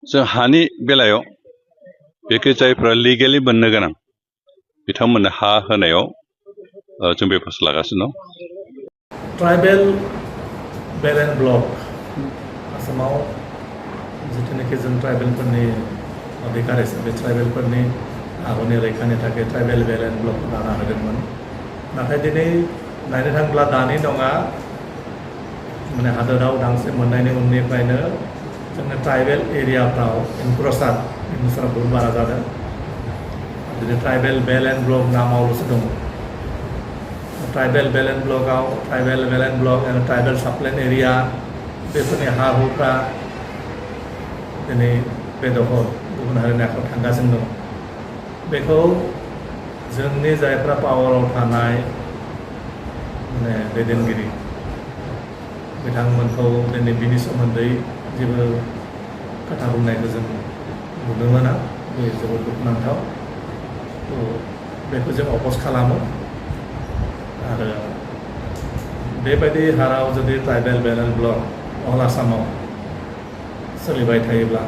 जों हानि बेलायाव बेखौ जायफ्रा लिगेलि मोननो गोनां बिथांमोननो हा होनायाव जों बेबस्था लागासिनो दं। ट्राइबेल बेलेन्स ब्लक आसामाव जिथुनाखि जों ट्राइबेलफोरनि अधिकार हिसाबै ट्राइबेलफोरनि हानि रैखानि थाखाय ट्राइबेल बेलेन्स ब्लक लाना होदोंमोन। नाथाय दिनै नायनो थाङोब्ला दानि नङा माने हादोराव उदांस्रि मोननायनि उननिफ्रायनो जोंनि ट्राइबेल एरियाफ्राव इनक्रोचार बहुत बारा जादों। दिनै ट्राइबेल बेलेन्स ब्लक नामावल'सो दङ। ट्राइबेल बेलेन्स ब्लकआव ट्राइबेल बेलेन्स ब्लक आरो ट्राइबेल साप्लेन एरिया बेफोरनि हा हुफ्रा दिनै बेदखल गुबुन हारिनि आखायाव थांगासिनो दं। बेखौ जोंनि जायफ्रा पावाराव थानाय माने दैदेनगिरि बिथांमोनखौ दिनै बिनि सोमोन्दै जेबो खोथा बुंनायखौ जों नुनो मोना। बे जोबोद दुखुनांथाव। बेखौ जों अप'ज खालामो आरो बेबायदि हाराव जुदि ट्राइबेल बेलेन्स ब्लक अल आसामाव सोलिबाय थायोब्ला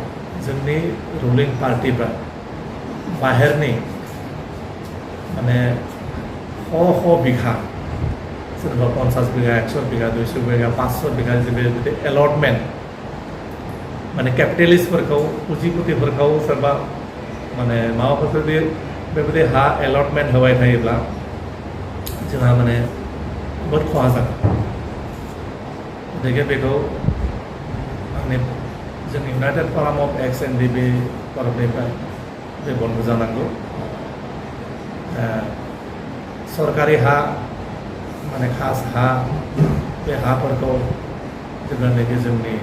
जोंनि रुलिं पार्टिफ्रा बाहेरनि माने श बिघा सोरबा 50 बिघा 100 बिघा 200 बिघा 500 बिघा बेबायदि एलटमेन्ट माने केपिटेलिस्टफोरखौ पुजिपुतिफोरखौ सोरबा माने माबाफोरखौ बेबायदि हा एलटमेन्ट होबाय थायोब्ला जोंहा माने बहुत खहा जागोन। गतिके बेखौ आंनि जोंनि इउनाइटेड फराम अफ एक्स एनडिपि तरफनिफ्राय बे बन्द जानांगौ। सरकारि हा माने खास हा बे हाफोरखौ जेब्लानाखि जोंनि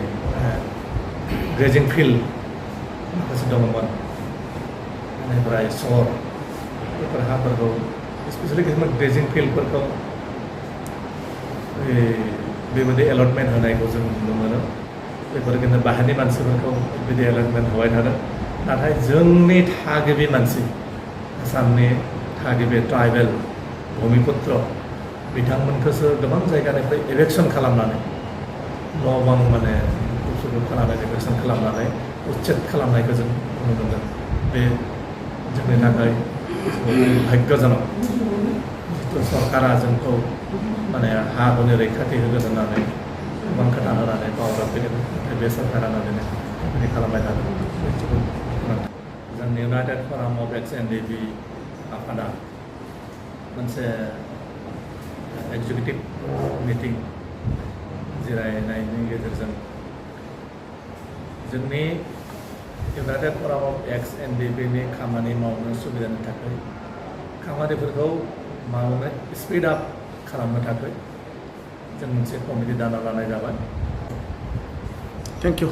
ग्रेजिं फिल्ड माखासे दङमोन बेनिफ्राय सहर बेफोर हाफोरखौ स्पेसियेलि किसुमान ग्रेजिं फिल्डफोरखौ बेबायदि एलटमेन्ट होनायखौ जों नुनो मोनो। बेफोर खिन्थु बाहेरनि मानसिफोरखौ बिदि एलटमेन्ट होबाय थादों। नाथाय जोंनि थागिबि मानसि आसामनि थागिबि ट्राइबेल भुमिपुत्र बिथांमोनखौसो गोबां जायगानिफ्राय इलेक्सन खालामनानै न' बां माने उसुलु खालामनानै इलेक्सन खालामनानै उच्चेद खालामनायखौ जों नुनो मोनदों। बे जोंनि थाखाय भाग्यजनक। जिथु सरकारा जोंखौ माने हा हुनि रैखाथि होगोन होननानै गोबां खोथा होनानै पावाराव फैदों। नाथाय बे सरकारानो दिनै बेबायदि खालामबाय थादों। जोंनि इउनाइटेड फराम अफ एक्स एनडिपि आफादा मोनसे एक्जिकिउटिभ मिटिं जिरायनायनि गेजेरजों जोंनि इउनाइटेड फराम अफ एक्स एनडिपिनि खामानि मावनो सुबिदानि थाखाय खामानिफोरखौ मावनो स्पिड आप खालामनो थाखाय जों मोनसे कमिटि दाना लानाय जाबाय। Thank you.